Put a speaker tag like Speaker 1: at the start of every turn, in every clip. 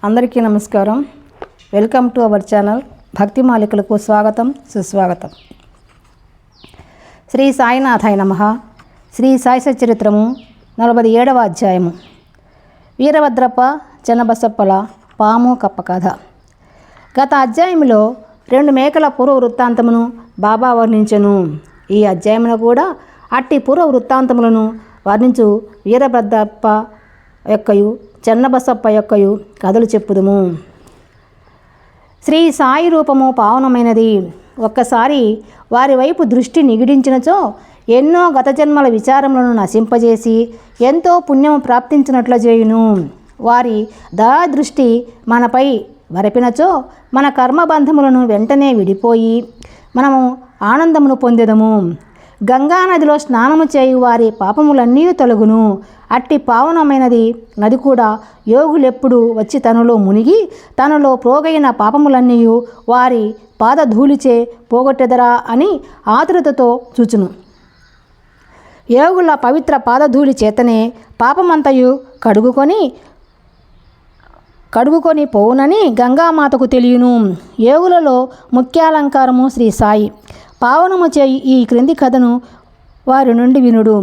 Speaker 1: అందరికీ నమస్కారం. Welcome to our channel. భక్తి మాలికలకు స్వాగతం, సుస్వాగతం. శ్రీ సాయినాథాయ నమః. శ్రీ సాయి సచరిత్రము 47వ అధ్యాయము. వీరభద్రప్ప చెన్నబసప్పల పాము కప్ప కథ. గత అధ్యాయంలో 2 మేకల పూర్వ వృత్తాంతమును బాబా వర్ణించెను. ఈ అధ్యాయమును కూడా అట్టి పూర్వ వృత్తాంతములను వర్ణించు వీరభద్రప్ప యొక్కయు చెన్నబసప్ప యొక్కయు కథలు చెప్పుదుము. శ్రీ సాయి రూపము పావనమైనది. ఒక్కసారి వారి వైపు దృష్టి నిగిడించినచో ఎన్నో గత జన్మల విచారములను నశింపజేసి ఎంతో పుణ్యము ప్రాప్తించినట్లు చేయును. వారి దృష్టి మనపై వరపినచో మన కర్మబంధములను వెంటనే విడిపోయి మనము ఆనందమును పొందెదము. గంగానదిలో స్నానము చేయు వారి పాపములన్నీ తొలగును. అట్టి పావనమైనది నది కూడా యోగులెప్పుడు వచ్చి తనలో మునిగి తనలో ప్రోగైన పాపములన్నీ వారి పాదధూళిచే పోగొట్టెదరా అని ఆతురతతో చూచును. యోగుల పవిత్ర పాదధూళి చేతనే పాపమంతయు కడుగుకొని పోవునని గంగామాతకు తెలియను. యోగులలో ముఖ్యాలంకారము శ్రీ సాయి. పావనము చేయి ఈ క్రింది కథను వారి నుండి వినుడు.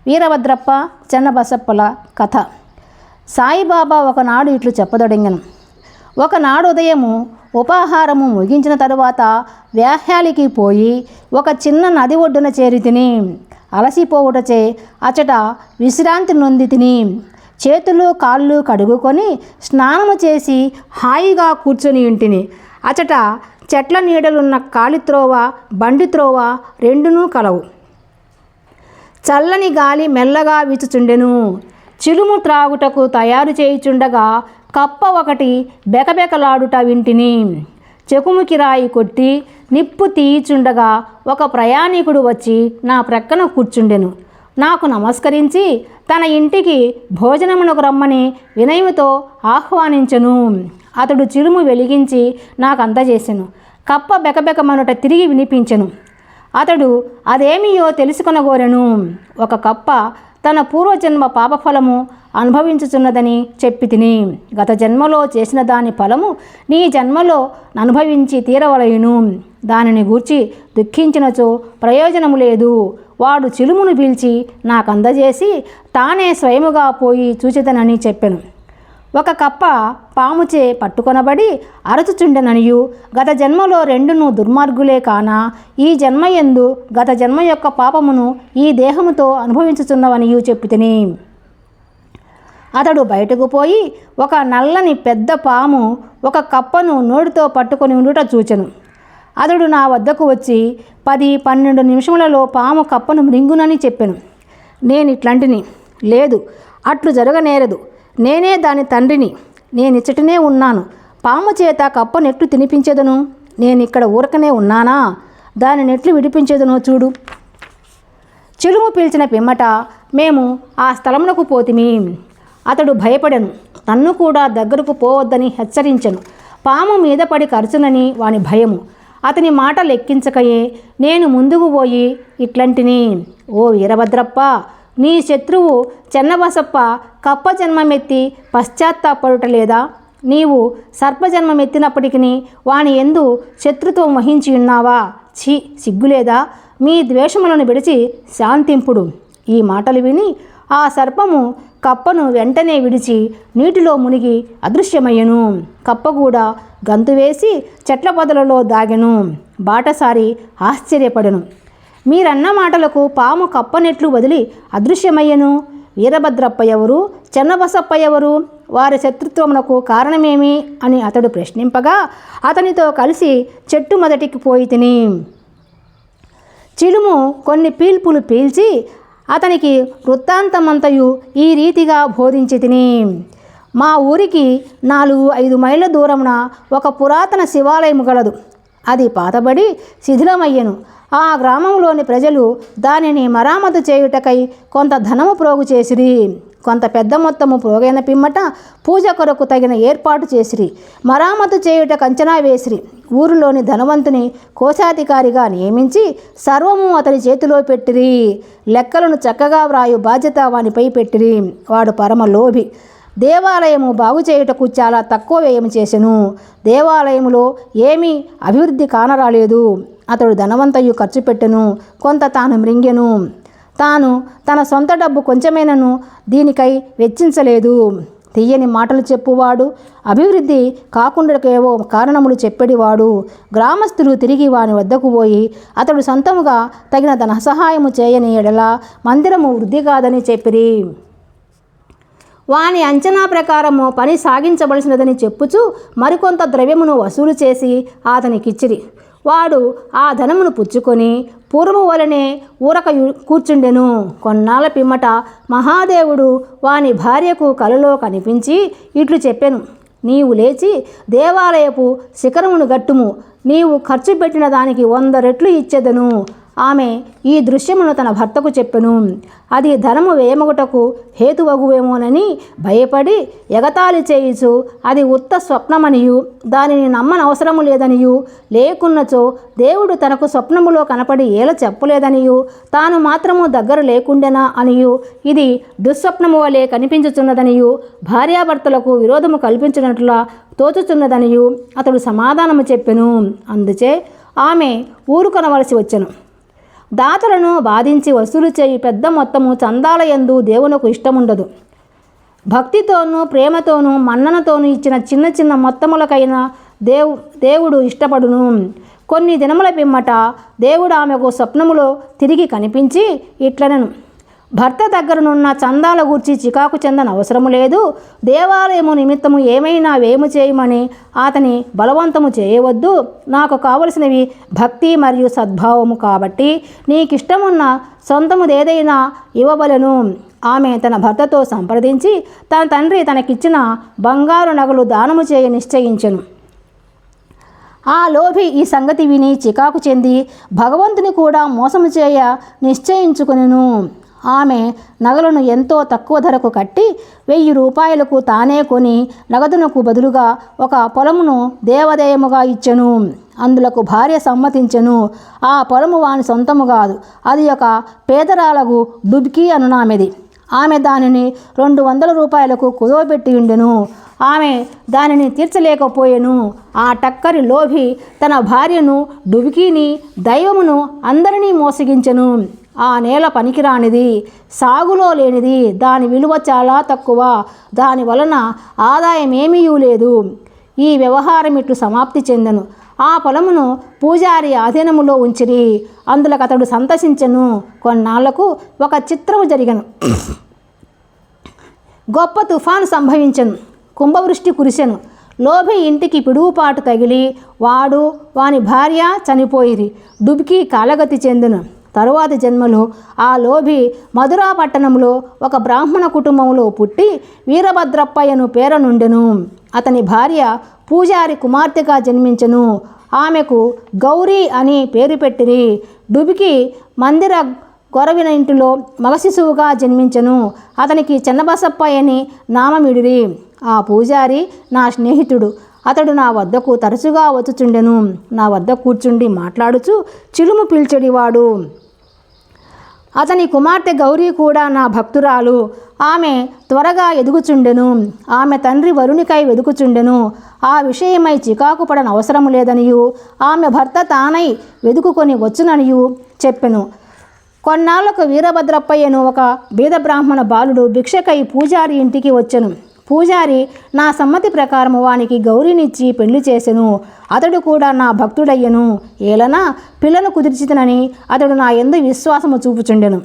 Speaker 1: వీరభద్రప్ప చెన్నబసప్పల కథ. సాయిబాబా ఒకనాడు ఇట్లు చెప్పదొడంగను. ఒకనాడు ఉదయము ఉపాహారము ముగించిన తరువాత వ్యాహ్యాలికి పోయి ఒక చిన్న నది ఒడ్డున చేరి తిని అలసిపోవుటచే అచట విశ్రాంతి నొంది తిని చేతులు కాళ్ళు కడుగుకొని స్నానము చేసి హాయిగా కూర్చొని ఇంటిని. అచట చెట్ల నీడలున్న కాలిత్రోవ బండిత్రోవ రెండునూ కలవు. చల్లని గాలి మెల్లగా వీచుచుండెను. చిలుము త్రాగుటకు తయారు చేయుచుండగా కప్ప ఒకటి బెకబెకలాడుట వింటిని. చెకుముకి రాయి కొట్టి నిప్పు తీయుచుండగా ఒక ప్రయాణికుడు వచ్చి నా ప్రక్కన కూర్చుండెను. నాకు నమస్కరించి తన ఇంటికి భోజనమునకు రమ్మని వినయముతో ఆహ్వానించెను. అతడు చిలుము వెలిగించి నాకు అందజేసెను. కప్ప బెకబెకమనుట తిరిగి వినిపించెను. అతడు అదేమియో తెలుసుకొనగోరెను. ఒక కప్ప తన పూర్వజన్మ పాపఫలము అనుభవించుచున్నదని చెప్పి తిని గత జన్మలో చేసిన దాని ఫలము నీ జన్మలో అనుభవించి తీరవలయును. దానిని గూర్చి దుఃఖించినచో ప్రయోజనము లేదు. వాడు చిలుమును పీల్చి నాకు అందజేసి తానే స్వయముగా పోయి చూచెదనని చెప్పెను. ఒక కప్ప పాముచే పట్టుకొనబడి అరచుచుండెననియు గత జన్మలో రెండును దుర్మార్గులే కాన ఈ జన్మయందు గత జన్మ యొక్క పాపమును ఈ దేహముతో అనుభవించుచున్నవనియు చెప్పితిని. అతడు బయటకు పోయి ఒక నల్లని పెద్ద పాము ఒక కప్పను నోటితో పట్టుకొని ఉండుట చూచెను. అతడు నా వద్దకు వచ్చి 10-12 నిమిషములలో పాము కప్పను మృంగునని చెప్పెను. నేను ఇట్లాంటిని లేదు, అట్లు జరగనేరదు. నేనే దాని తండ్రిని, నేనిచ్చటనే ఉన్నాను. పాము చేత కప్ప నెట్లు తినిపించేదను. నేనిక్కడ ఊరకనే ఉన్నానా? దాని నెట్లు విడిపించేదను చూడు. చిలుము పీల్చిన పిమ్మట మేము ఆ స్థలమునకు పోతిమి. అతడు భయపడెను. నన్ను కూడా దగ్గరకు పోవద్దని హెచ్చరించెను. పాము మీద పడి కరుచునని వాని భయము. అతని మాట లెక్కించకయే నేను ముందుకు పోయి ఇట్లాంటిని. ఓ వీరభద్రప్ప, నీ శత్రువు చెన్నబసప్ప కప్ప జన్మమెత్తి పశ్చాత్తాపడుట లేదా? నీవు సర్పజన్మమెత్తినప్పటికీ వాని ఎందు శత్రుత్వం వహించి ఉన్నావా? ఛీ, సిగ్గులేదా? మీ ద్వేషములను విడిచి శాంతింపుడు. ఈ మాటలు విని ఆ సర్పము కప్పను వెంటనే విడిచి నీటిలో మునిగి అదృశ్యమయ్యను. కప్ప కూడా గంతు వేసి చెట్ల పొదలలో దాగెను. బాటసారి ఆశ్చర్యపడెను. మీరన్న మాటలకు పాము కప్పనెట్లు వదిలి అదృశ్యమయ్యను. వీరభద్రప్ప ఎవరు? చెన్నబసప్ప ఎవరు? వారి శత్రుత్వమునకు కారణమేమి అని అతడు ప్రశ్నింపగా అతనితో కలిసి చెట్టు మొదటికి పోయి తిని చిలుము కొన్ని పీల్పులు పీల్చి అతనికి వృత్తాంతమంతయు ఈ రీతిగా బోధించి తిని. మా ఊరికి 4-5 మైళ్ళ దూరమున ఒక పురాతన శివాలయం గలదు. అది పాతబడి శిథిలమయ్యను. ఆ గ్రామంలోని ప్రజలు దానిని మరామతు చేయుటకై కొంత ధనము ప్రోగు చేసిరి. కొంత పెద్ద మొత్తము ప్రోగైన పిమ్మట పూజ కొరకు తగిన ఏర్పాటు చేసిరి. మరామతు చేయుటకు అంచనా వేసిరి. ఊరిలోని ధనవంతుని కోశాధికారిగా నియమించి సర్వము అతని చేతిలో పెట్టిరి. లెక్కలను చక్కగా వ్రాయు బాధ్యత వానిపై పెట్టిరి. వాడు పరమ లోభి. దేవాలయము బాగు చేయుటకు చాలా తక్కువ వ్యయం చేసెను. దేవాలయములో ఏమీ అభివృద్ధి కానరాలేదు. అతడు ధనవంతయు ఖర్చు పెట్టెను, కొంత తాను మృంగెను. తాను తన సొంత డబ్బు కొంచెమైనను దీనికై వెచ్చించలేదు. తీయని మాటలు చెప్పువాడు, అభివృద్ధి కాకుండాకేవో కారణములు చెప్పేడివాడు. గ్రామస్తులు తిరిగి వాని వద్దకు పోయి అతడు సొంతముగా తగిన ధన సహాయము చేయని ఎడల మందిరము వృద్ధి కాదని చెప్పిరి. వాని అంచనా ప్రకారము పని సాగించవలసినదని చెప్పుచు మరికొంత ద్రవ్యమును వసూలు చేసి అతనికిచ్చిరి. వాడు ఆ ధనమును పుచ్చుకొని పూర్వము వలనే ఊరక కూర్చుండెను. కొన్నాళ్ళ పిమ్మట మహాదేవుడు వాని భార్యకు కలలో కనిపించి ఇట్లు చెప్పెను, నీవు లేచి దేవాలయపు శిఖరమును గట్టుము, నీవు ఖర్చు పెట్టిన దానికి 100 రెట్లు ఇచ్చెదను. ఆమె ఈ దృశ్యమును తన భర్తకు చెప్పెను. అది ధనము వ్యయమగుటకు హేతువగువేమోనని భయపడి ఎగతాళి చేయుచు అది ఉత్త స్వప్నమనియు దానిని నమ్మనవసరము లేదనియు, లేకున్నచో దేవుడు తనకు స్వప్నములో కనపడి ఏల చెప్పలేదనియు, తాను మాత్రము దగ్గర లేకుండెనా అనియు, ఇది దుస్వప్నము వలె కనిపించుచున్నదనియు, భార్యాభర్తలకు విరోధము కల్పించినట్లుగా తోచుచున్నదనియు అతడు సమాధానము చెప్పెను. అందుచే ఆమె ఊరుకొనవలసి వచ్చెను. దాతలను బాధించి వసూలు చేయి పెద్ద మొత్తము చందాలయందు దేవునకు ఇష్టముండదు. భక్తితోనూ ప్రేమతోనూ మన్ననతోనూ ఇచ్చిన చిన్న చిన్న మొత్తములకైనా దేవుడు ఇష్టపడును. కొన్ని దినముల పిమ్మట దేవుడు ఆమెకు స్వప్నములో తిరిగి కనిపించి ఇట్లనెను, భర్త దగ్గరనున్న చందాల గూర్చి చికాకు చెందని అవసరము లేదు. దేవాలయము నిమిత్తము ఏమైనా వేము చేయమని అతని బలవంతము చేయవద్దు. నాకు కావలసినవి భక్తి మరియు సద్భావము కాబట్టి నీకిష్టమున్న సొంతముదేదైనా ఇవ్వవలెను. ఆమె తన భర్తతో సంప్రదించి తన తండ్రి తనకిచ్చిన బంగారు నగలు దానము చేయ నిశ్చయించెను. ఆ లోభి ఈ సంగతి విని చికాకు చెంది భగవంతుని కూడా మోసము చేయ నిశ్చయించుకొనెను. ఆమె నగలను ఎంతో తక్కువ ధరకు కట్టి 1000 రూపాయలకు తానే కొని నగదునకు బదులుగా ఒక పొలమును దేవాదాయముగా ఇచ్చెను. అందులకు భార్య సమ్మతించెను. ఆ పొలము వాని సొంతము కాదు, అది ఒక పేదరాలకు డుబ్కీ అనునామెది. ఆమె దానిని 200 రూపాయలకు కుదవబెట్టి ఉండెను. ఆమె దానిని తీర్చలేకపోయెను. ఆ టక్కరి లోభి తన భార్యను, డుబ్కీని, దైవమును అందరినీ మోసగించెను. ఆ నేల పనికిరానిది, సాగులో లేనిది, దాని విలువ చాలా తక్కువ, దాని వలన ఆదాయమేమీ లేదు. ఈ వ్యవహారం ఇట్లు సమాప్తి చెందెను. ఆ పొలమును పూజారి ఆధీనములో ఉంచిరి. అందులకు అతడు సంతసించెను. కొన్నాళ్లకు ఒక చిత్రము జరిగెను. గొప్ప తుఫాను సంభవించెను. కుంభవృష్టి కురిసెను. లోభి ఇంటికి పిడుగుపాటు తగిలి వాడు వాని భార్య చనిపోయిరి. డుబ్కీ కాలగతి చెందెను. తరువాతి జన్మలో ఆ లోభి మధురా పట్టణంలో ఒక బ్రాహ్మణ కుటుంబంలో పుట్టి వీరభద్రప్పయ్యను పేరనుండెను. అతని భార్య పూజారి కుమార్తెగా జన్మించెను. ఆమెకు గౌరీ అని పేరు పెట్టిరి. డుబ్కీ మందిర గొరవిన ఇంటిలో మగ శిశువుగా జన్మించెను. అతనికి చెన్నబసప్పయ్యని నామమిడిరి. ఆ పూజారి నా స్నేహితుడు. అతడు నా వద్దకు తరచుగా వచ్చుచుండెను. నా వద్ద కూర్చుండి మాట్లాడుచు చిలుము పీల్చెడివాడు. అతని కుమార్తె గౌరీ కూడా నా భక్తురాలు. ఆమె త్వరగా ఎదుగుచుండెను. ఆమె తండ్రి వరునికై వెదుకుచుండెను. ఆ విషయమై చికాకు పడన అవసరము లేదనియు, ఆమె భర్త తానై వెదుకుకొని వచ్చుననియు చెప్పెను. కొన్నాళ్లకు వీరభద్రప్పయ్యను ఒక బీద బ్రాహ్మణ బాలుడు భిక్షకై పూజారి ఇంటికి వచ్చెను. పూజారి నా సమ్మతి ప్రకారము వానికి గౌరీనిచ్చి పెళ్లి చేసెను. అతడు కూడా నా భక్తుడయ్యను. ఏలనా పిల్లను కుదిర్చితనని అతడు నా యందు విశ్వాసము చూపుచుండెను.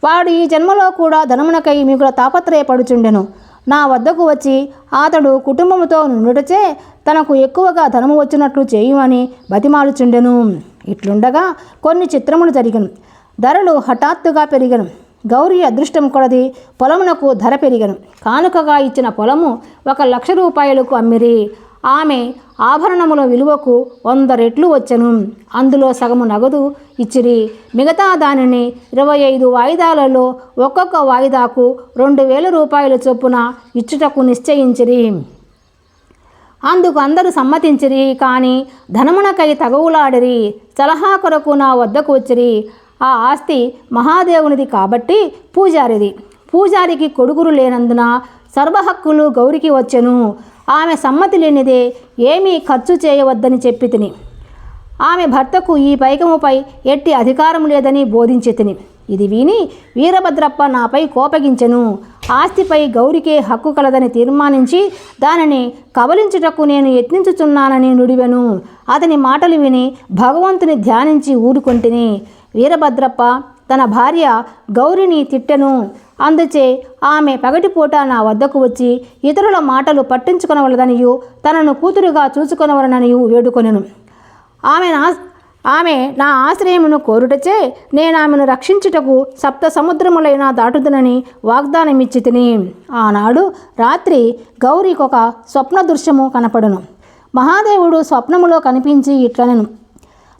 Speaker 1: వాడు ఈ జన్మలో కూడా ధనమునకై మిగుల తాపత్రయపడుచుండెను. నా వద్దకు వచ్చి అతడు కుటుంబముతో నుండుటచే తనకు ఎక్కువగా ధనము వచ్చినట్లు చేయుమని బతిమాలుచుండెను. ఇట్లుండగా కొన్ని చిత్రములు జరిగెను. ధరలు హఠాత్తుగా పెరిగెను. గౌరీ అదృష్టం కొలది పొలమునకు ధర పెరిగెను. కానుకగా ఇచ్చిన పొలము 1,00,000 రూపాయలకు అమ్మిరి. ఆమె ఆభరణముల విలువకు 100 రెట్లు వచ్చెను. అందులో సగము నగదు ఇచ్చిరి. మిగతా దానిని 25 వాయిదాలలో ఒక్కొక్క వాయిదాకు 2,000 రూపాయల చొప్పున ఇచ్చుటకు నిశ్చయించిరి. అందుకు అందరూ సమ్మతించిరి. కానీ ధనమునకై తగవులాడిరి. సలహా కొరకు నా వద్దకు వచ్చిరి. ఆ ఆస్తి మహాదేవునిది కాబట్టి పూజారిది. పూజారికి కొడుకులు లేనందున సర్వహక్కులు గౌరికి వచ్చెను. ఆమె సమ్మతి లేనిదే ఏమీ ఖర్చు చేయవద్దని చెప్పి తిని. ఆమె భర్తకు ఈ పైకముపై ఎట్టి అధికారం లేదని బోధించి తిని. ఇది విని వీరభద్రప్ప నాపై కోపగించెను. ఆస్తిపై గౌరికే హక్కు కలదని తీర్మానించి దానిని కబలించుటకు నేను యత్నించుచున్నానని నుడివెను. అతని మాటలు విని భగవంతుని ధ్యానించి ఊరుకొంటిని. వీరభద్రప్ప తన భార్య గౌరిని తిట్టెను. అందుచే ఆమె పగటిపూట నా వద్దకు వచ్చి ఇతరుల మాటలు పట్టించుకొనవలదనియు తనను కూతురుగా చూసుకొనవలననియు వేడుకొనెను. ఆమె నా ఆశ్రయమును కోరుటచే నేను ఆమెను రక్షించుటకు 7 సముద్రములైనా దాటుదునని వాగ్దానమిచ్చి తిని. ఆనాడు రాత్రి గౌరికొక స్వప్న దృశ్యము కనపడును. మహాదేవుడు స్వప్నములో కనిపించి ఇట్లనెను,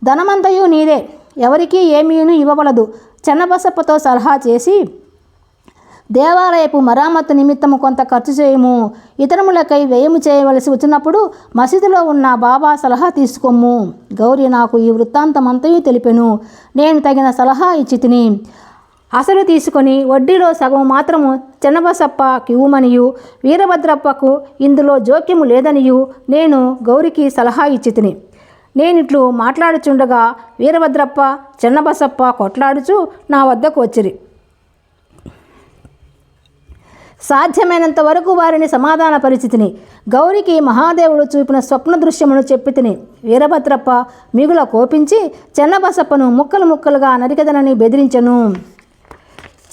Speaker 1: ధనమంతయు నీదే, ఎవరికీ ఏమీను ఇవ్వవలదు. చెన్నబసప్పతో సలహా చేసి దేవాలయపు మరామత్తు నిమిత్తము కొంత ఖర్చు చేయము. ఇతరములకై వ్యయము చేయవలసి వచ్చినప్పుడు మసీదులో ఉన్న బాబా సలహా తీసుకోము. గౌరి నాకు ఈ వృత్తాంతమంతయు తెలిపెను. నేను తగిన సలహా ఇచ్చి తిని. అసలు తీసుకొని వడ్డీలో సగం మాత్రము చెన్నబసప్పకి ఇవ్వమనియు వీరభద్రప్పకు ఇందులో జోక్యము లేదనియు నేను గౌరికి సలహా ఇచ్చి తిని. నేనిట్లు మాట్లాడుచుండగా వీరభద్రప్ప చెన్నబసప్ప కొట్లాడుచు నా వద్దకు వచ్చిరి. సాధ్యమైనంత వరకు వారిని సమాధాన పరిస్థితిని గౌరికి మహాదేవుడు చూపిన స్వప్న దృశ్యమును చెప్పి తిని. వీరభద్రప్ప మిగుల కోపించి చెన్నబసప్పను ముక్కలు ముక్కలుగా నరికెదనని బెదిరించెను.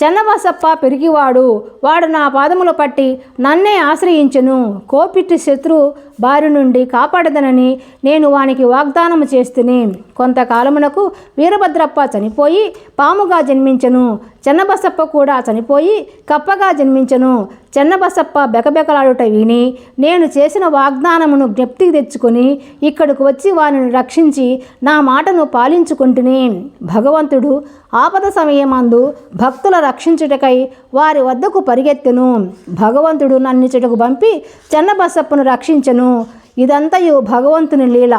Speaker 1: చెన్నబసప్ప పెరిగివాడు, వాడు నా పాదములు పట్టి నన్నే ఆశ్రయించెను. కోపిట్టి శత్రు బారి నుండి కాపాడదనని నేను వానికి వాగ్దానము చేస్తుని. కొంతకాలమునకు వీరభద్రప్ప చనిపోయి పాముగా జన్మించెను. చెన్నబసప్ప కూడా చనిపోయి కప్పగా జన్మించెను. చెన్నబసప్ప బెకబెకలాడుట విని నేను చేసిన వాగ్దానమును జ్ఞప్తికి తెచ్చుకొని ఇక్కడికి వచ్చి వారిని రక్షించి నా మాటను పాలించుకుంటుని. భగవంతుడు ఆపద సమయమందు భక్తుల రక్షించుటకై వారి వద్దకు పరిగెత్తెను. భగవంతుడు నన్నిచుటకు పంపి చెన్నబసప్పను రక్షించెను. ఇదంతయు భగవంతుని లీల.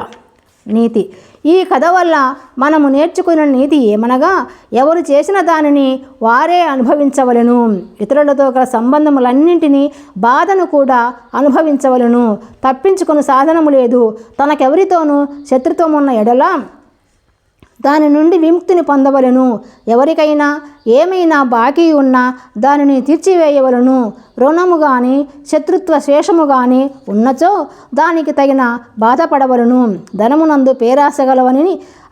Speaker 1: నీతి. ఈ కథ వల్ల మనము నేర్చుకున్న నీతి ఏమనగా, ఎవరు చేసిన దానిని వారే అనుభవించవలెను. ఇతరులతో గల సంబంధములన్నింటినీ బాధను కూడా అనుభవించవలెను. తప్పించుకుని సాధనము లేదు. తనకెవరితోనూ శత్రుత్వమున్న ఎడల దాని నుండి విముక్తిని పొందవలెను. ఎవరికైనా ఏమైనా బాకీ ఉన్నా దానిని తీర్చివేయవలను. రుణము కానీ శత్రుత్వ శేషము కానీ ఉన్నచో దానికి తగిన బాధపడవలను. ధనమునందు పేరాసగలవని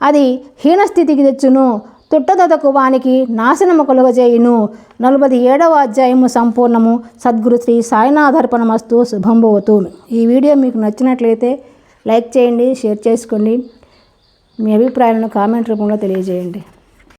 Speaker 1: అది హీనస్థితికి తెచ్చును. తుట్టదతకు వానికి నాశనము కలుగజేయును. 47వ అధ్యాయము సంపూర్ణము. సద్గురు శ్రీ సాయినాథర్పణమస్తు. శుభంభవతు. ఈ వీడియో మీకు నచ్చినట్లయితే లైక్ చేయండి, షేర్ చేసుకోండి. మీ అభిప్రాయాలను కామెంట్ రూపంలో తెలియజేయండి.